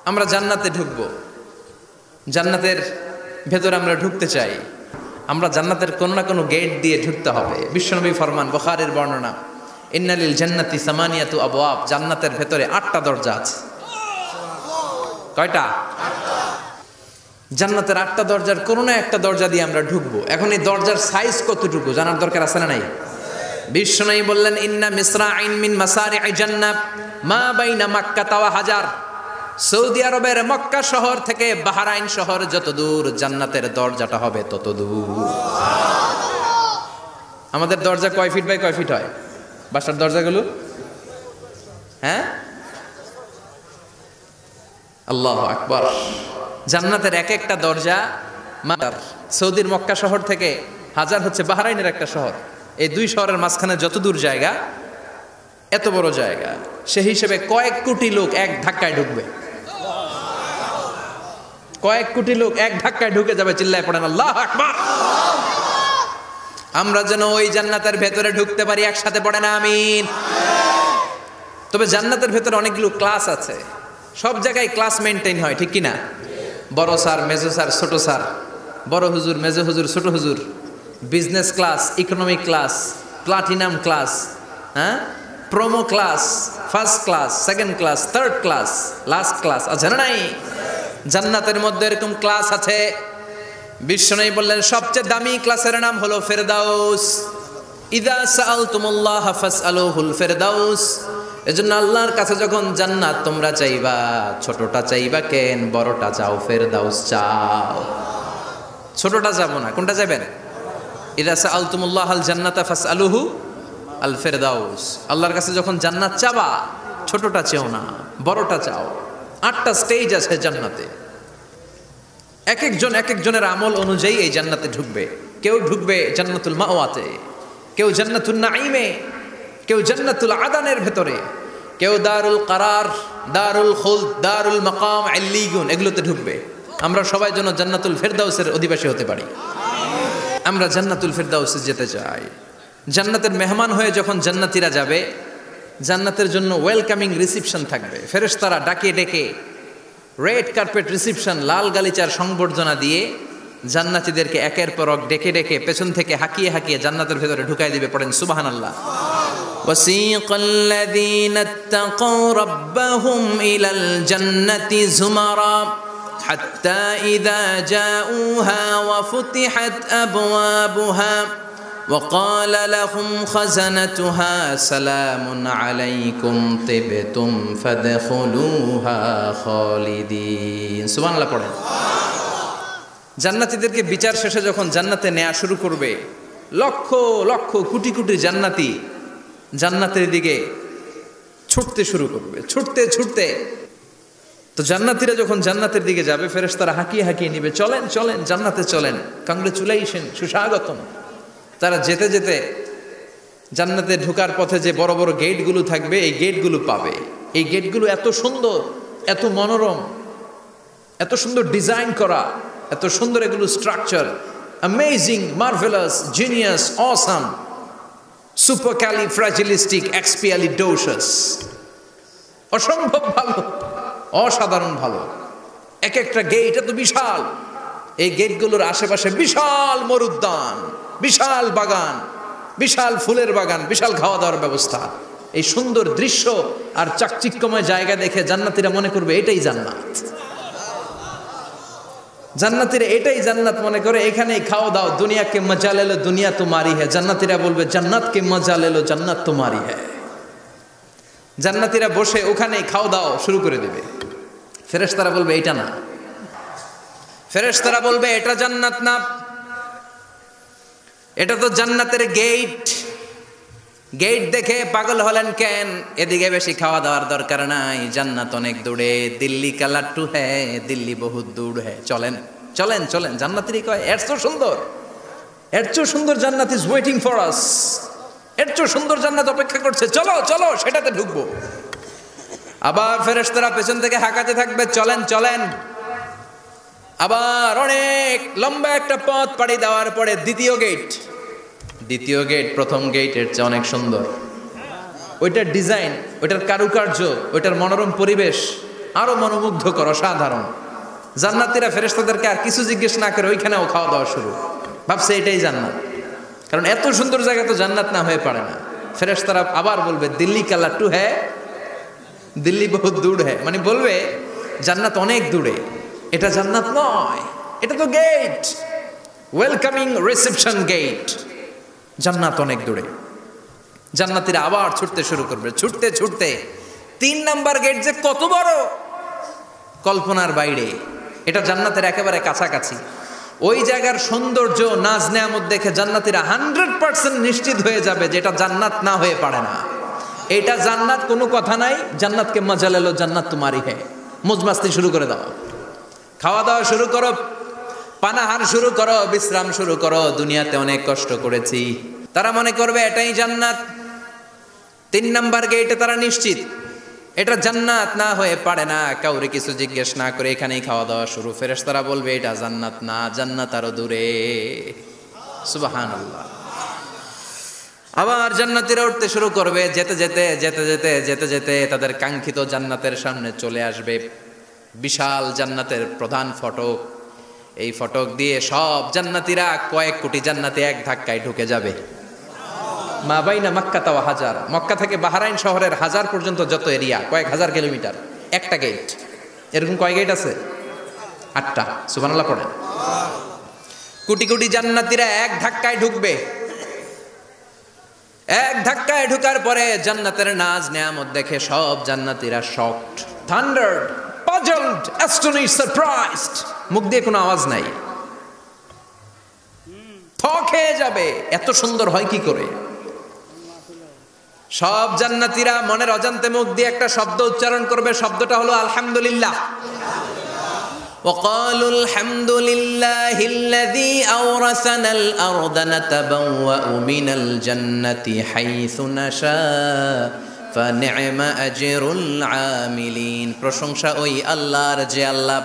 আমরা জান্নাতে ঢুকবো, জান্নাতের ভেতরে আমরা ঢুকতে চাই, আমরা জান্নাতের কোনো না কোনো গেট দিয়ে ঢুকতে হবে। বিশ্বনবী ফরমান, বুখারীর বর্ণনা, ইন্নালিল জান্নাতি সামানিয়াতু আবওয়াব, জান্নাতের ভেতরে 8টা দরজা আছে। কয়টা? জান্নাতের 8টা দরজার কোনো না একটা দরজা দিয়ে আমরা ঢুকবো। এখন এই দরজার সাইজ কতটুকু জানার দরকার আছে না নাই? বিশ্বনবী বললেন, ইন্না মিসরাইন মিন মাসারি'i জান্নাহ মা বাইনা মাক্কা ওয়া হাজার। সৌদি আরবের মক্কা শহর থেকে বাহরাইন শহর যত দূর, জান্নাতের দরজাটা হবে তত দূর। আমাদের দরজা কয় ফিট বাই কয় ফিট হয় বাসার দরজাগুলো? হ্যাঁ, আল্লাহু আকবার। জান্নাতের এক একটা দরজা, সৌদির মক্কা শহর থেকে হাজার হচ্ছে বাহরাইনের একটা শহর, এই দুই শহরের মাঝখানে যত দূর জায়গা, এত বড় জায়গা, সেই হিসেবে কয়েক কোটি লোক এক ধাক্কায় ঢুকবে। কয়েক কোটি লোক এক ধাক্কায় ঢুকে যাবে। চিল্লায় পড়েন আল্লাহু আকবার। আমরা যেন ওই জান্নাতের ভেতরে ঢুকতে পারি, একসাথে পড়েন আমিন। তবে জান্নাতের ভেতরে অনেকগুলো ক্লাস আছে, সব জায়গায় ক্লাস মেনটেন হয়, ঠিক কিনা? বড় স্যার, মেজো স্যার, ছোট স্যার, বড় হুজুর, মেজো হুজুর, ছোট হুজুর, business class, economic class, platinum class, হ্যাঁ, promo class, first class, second class, third class, last class আছে না নাই? জান্নাতের মধ্যে এরকম ক্লাস আছে। বিশ্বনবী বললেন, সবচেয়ে দামি ক্লাসের নাম হলো ফেরদাউস। ইযা সাআলতুমুল্লাহ ফাসআলুহুল ফেরদাউস। এজন্য আল্লাহর কাছে যখন জান্নাত তোমরা চাইবা, ছোটটা চাইবা কেন, বড়টা চাও, ফেরদাউস চাও। ছোটটা যাবো না, কোনটা যাবেন? ইযা সাআলতুমুল্লাহাল জান্নাতা ফাসআলুহু আল ফেরদাউস। আল্লাহর কাছে যখন জান্নাত চাবা, ছোটটা চেও না, বড়টা চাও। 8টা স্টেজ আছে জান্নাতে, এক একজনের আমল অনুযায়ী এই জান্নাতে ঢুকবে। কেউ ঢুকবে জান্নাতুল মাওয়াতে, কেউ জান্নাতুল নাঈমে, কেউ জান্নাতুল আদানের ভেতরে, কেউ দারুল কারার, দারুল খুলদ, দারুল মাকাম, আল্লিগুন, এগুলোতে ঢুকবে। আমরা সবাই যেন জান্নাতুল ফেরদাউসের অধিবাসী হতে পারি। আমরা জান্নাতুল ফেরদাউসে যেতে চাই। জান্নাতের মেহমান হয়ে যখন জান্নাতীরা যাবে, জান্নাতের জন্য ওয়েলকামিং রিসিপশন থাকবে। ফেরেশতারা ডাকে ডেকে রেড কার্পেট রিসিপশন, লাল গালিচার সংবর্ধনা দিয়ে জান্নাতীদেরকে একের পর এক ডেকে ডেকে পেছন থেকে হাঁকিয়ে হাঁকিয়ে জান্নাতের ভেতরে ঢুকাই দিবে। পড়েন সুবহানাল্লাহ। ওয়াসিকাল্লাযীনা ইত্তাকাউ রাব্বাহুম ইলাল জান্নাতি যুমারা হাত্তা ইযা জাউহা ওয়া ফুতিহাত আবওয়াবুহা وقال لهم خزنتها سلام عليكم طبتم فادخلوها خالدين। সুবহানাল্লাহ পড়েন। জান্নাতীদেরকে বিচার শেষে যখন জান্নাতে নেওয়া শুরু করবে, লক্ষ লক্ষ কোটি কোটি জান্নাতি জান্নাতের দিকে ছুটতে শুরু করবে, ছুটতে ছুটতে। তো জান্নাতীরা যখন জান্নাতের দিকে যাবে, ফেরেশতারা হাঁকিয়ে হাঁকিয়ে নিবে, চলেন চলেন জান্নাতে চলেন, কংগ্রেচুলেশন, সুস্বাগতম। তারা যেতে যেতে জান্নাতে ঢোকার পথে যে বড় বড় গেটগুলো থাকবে, এই গেটগুলো পাবে। এই গেটগুলো এত সুন্দর, এত মনোরম, এত সুন্দর ডিজাইন করা, এত সুন্দর এগুলো structure, amazing, marvellous, genius, awesome, supercalifragilisticexpialidocious, অসম্ভব ভালো, অসাধারণ ভালো। এক একটা গেট এত বিশাল। এই গেটগুলোর আশেপাশে বিশাল মরুদ্যান, বিশাল বাগান, বিশাল ফুলের বাগান, বিশাল খাওয়া দাওয়ার ব্যবস্থা। এই সুন্দর দৃশ্য আর চাকচিক্যময় জায়গা দেখে জান্নাতীরা মনে করবে এটাই জান্নাত। জান্নাতীরা এটাই জান্নাত মনে করে, এখানেই খাও দাও, দুনিয়া কে মজা লেলো দুনিয়া তোমারি হ্যায়। জান্নাতীরা বলবে জান্নাত কে মজা লেলো জান্নাত তোমারি হ্যায়। জান্নাতীরা বসে ওখানেই খাও দাও শুরু করে দেবে। ফেরেশতারা বলবে এটা না, ফেরেশতারা বলবে এটা জান্নাত না, এটা তো জান্নাতের গেট। গেট দেখে পাগল হলেন কেন? এদিকে বেশি খাওয়া দাওয়ার দরকার নাই, জান্নাত অনেক দূরে। দিল্লি কা লাট্টু হ্যায়, দিল্লি বহুত দূর হ্যায়। চলেন চলেন চলেন। জান্নাতেরই কয় এর চেয়ে সুন্দর, এর চেয়ে সুন্দর জান্নাত ইজ ওয়েটিং ফর আস, এর চেয়ে সুন্দর জান্নাত অপেক্ষা করছে, চলো চলো সেটাতে ঢুকবো। আবার ফেরেশতারা পেছন থেকে হাঁকাতে থাকবে, চলেন চলেন। আবার অনেক লম্বা একটা পথ পাড়ি দেওয়ার পরে দ্বিতীয় গেট প্রথম গেটের চেয়ে অনেক সুন্দর। ওইটার ডিজাইন, ওইটার কারুকার্য, ওইটার মনোরম পরিবেশ, আরো মনোমুগ্ধকর, অসাধারণ। জান্নাতীরা ফেরেশতাদেরকে আর কিছু জিজ্ঞেস না করে ওইখানেও খাওয়া দাওয়া শুরু, ভাবছে এটাই জান্নাত। কারণ এত সুন্দর জায়গা তো জান্নাত না হয়ে পারে না। ফেরেশতারা আবার বলবে দিল্লি কা লাট্টু হ্যাঁ, দিল্লি বহুত দূর হ্যাঁ, মানে বলবে জান্নাত অনেক দূরে, এটা জান্নাত নয়, এটা তো গেট, ওয়েলকামিং রিসেপশন গেট, জান্নাত অনেক দূরে। জান্নাতীরা আবার ছুটতে শুরু করবে, ছুটতে ছুটতে 3 নাম্বার গেট যে কত বড়, কল্পনার বাইরে। এটা জান্নাতের একেবারে কাছাকাছি। ওই জায়গার সৌন্দর্য, নাজ নেয়ামত দেখে জান্নাতীরা 100% নিশ্চিত হয়ে যাবে যে এটা জান্নাত না হয়ে পারে না, এটা জান্নাত, কোনো কথা নাই। জান্নাতকে মজা লেলো, জান্নাত তোমারই হ্যাঁ। মজমাস্তি শুরু করে দাও, খাওয়া দাওয়া শুরু করো, পানাহার শুরু করো, বিশ্রাম শুরু করো। দুনিয়াতে অনেক কষ্ট করেছি, তারা মনে করবে এটাই জান্নাত। 3 নাম্বার গেটে তারা নিশ্চিত এটা জান্নাত না হয়ে পারে না। কাউরে কিছু জিজ্ঞেস না করে এখানেই খাওয়া দাওয়া শুরু। ফেরেশতারা বলবে এটা জান্নাত না, জান্নাত আরো দূরে। সুবহানাল্লাহ। আবার জান্নাতীরা উঠতে শুরু করবে, যেতে যেতে যেতে যেতে যেতে যেতে তাদের কাঙ্ক্ষিত জান্নাতের সামনে চলে আসবে। বিশাল জান্নাতের প্রধান ফটক, এই ফটক দিয়ে সব জান্নাতীরা, কয়েক কোটি জান্নাতি এক ধাক্কায় ঢুকে যাবে। মা বাইনা মক্কা ওয়া হাজার, মক্কা থেকে বাহরাইন শহরের হাজার পর্যন্ত যত এরিয়া, কয়েক হাজার কিলোমিটার, একটা গেট। এরকম কয় গেট আছে? 8টা। সুবহানাল্লাহ পড়েন। কোটি কোটি জান্নাতীরা এক ধাক্কায় ঢুকবে। এক ধাক্কায় ঢুকার পরে জান্নাতের নাজ নেয়ামত দেখে সব জান্নাতীরা শকড, থান্ডার্ড, পাজলড, অ্যাস্টনিশড, সারপ্রাইজড। মুখ দিয়ে কোনো আওয়াজ নাই, থক হয়ে যাবে, এত সুন্দর হয় কি করে। সব জান্নাতীরা মনের অজান্তে মুখ দিয়ে একটা শব্দ উচ্চারণ করবে, শব্দটা হলো আলহামদুলিল্লাহ। وقالوا الحمد لله الذي أورثنا الأرض نتبوأ من الجنة حيث نشاء فنعم أجر العاملين। প্রশংসা ওই আল্লাহর যে আল্লাহ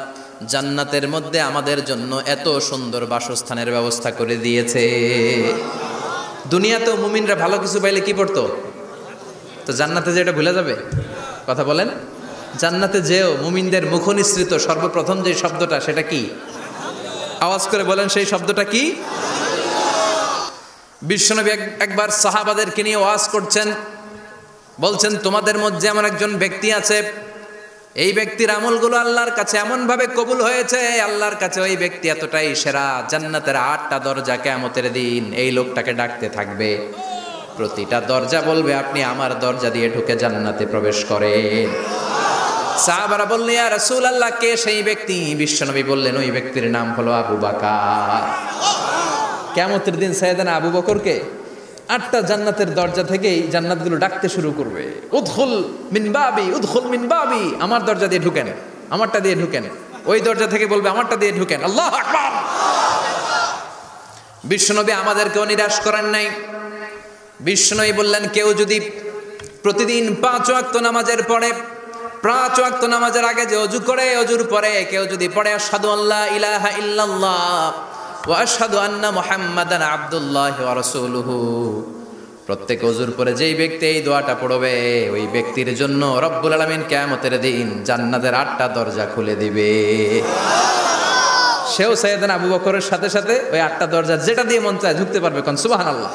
জান্নাতের মধ্যে আমাদের জন্য এত সুন্দর বাসস্থানের ব্যবস্থা করে দিয়েছে। দুনিয়াতেও মুমিনরা ভালো কিছু পাইলে কি পড়তো? তো জান্নাতে যে এটা ভুলে যাবে? কথা বলেন। জান্নাতে যেও মুমিনদের মুখনিসৃত সর্বপ্রথম যে শব্দটা, সেটা কি? আওয়াজ করে বলেন, সেই শব্দটা কি? বিশ্বনবী একবার সাহাবাদেরকে নিয়ে ওয়াজ করছেন, বলছেন তোমাদের মধ্যে এমন একজন ব্যক্তি আছে, এই ব্যক্তির আমলগুলো আল্লাহর কাছে এমন ভাবে কবুল হয়েছে, আল্লাহর কাছে ওই ব্যক্তি এতটাই সেরা, জান্নাতের 8টা দরজা কিয়ামতের দিন এই লোকটাকে ডাকতে থাকবে। প্রতিটা দরজা বলবে আপনি আমার দরজা দিয়ে ঢুকে জান্নাতে প্রবেশ করেন। সাহাবারা বললেন ইয়া রাসূলুল্লাহ, কে সেই ব্যক্তি? বিশ্বনবী বললেন ওই ব্যক্তির নাম হলো আবু বকর। কিয়ামতের দিন সাইয়েদনা আবু বকরকে 8টা জান্নাতের দরজা থেকেই জান্নাতগুলো ডাকতে শুরু করবে, উদখুল মিন বাবি, উদখুল মিন বাবি, আমার দরজা দিয়ে ঢুকেন, আমারটা দিয়ে ঢুকেন। ওই দরজা থেকে বলবে আমারটা দিয়ে ঢুকেন। আল্লাহু আকবার। বিশ্বনবী আমাদেরকেও নিরাশ করেন নাই। বিশ্বনবী বললেন কেউ যদি প্রতিদিন 5 ওয়াক্ত নামাজের পরে, 5 ওয়াক্ত নামাজের আগে যে ওযু করে, ওযুর পরে কেউ যদি পড়ে আশহাদু আল্লা ইলাহা ইল্লাল্লাহ ওয়া আশহাদু আন্না মুহাম্মাদান আবদুল্লাহি ওয়া রাসূলুহু, প্রত্যেক ওযুর পরে যেই ব্যক্তি এই দোয়াটা পড়বে ওই ব্যক্তির জন্য রব্বুল আলামিন কিয়ামতের দিন জান্নাতের 8টা দরজা খুলে দিবে। সেও সাইয়েদনা আবু বকরের সাথে সাথে ওই 8টা দরজা যেটা দিয়ে মন চায় ঢুকতে পারবে। কোন সুবহানাল্লাহ।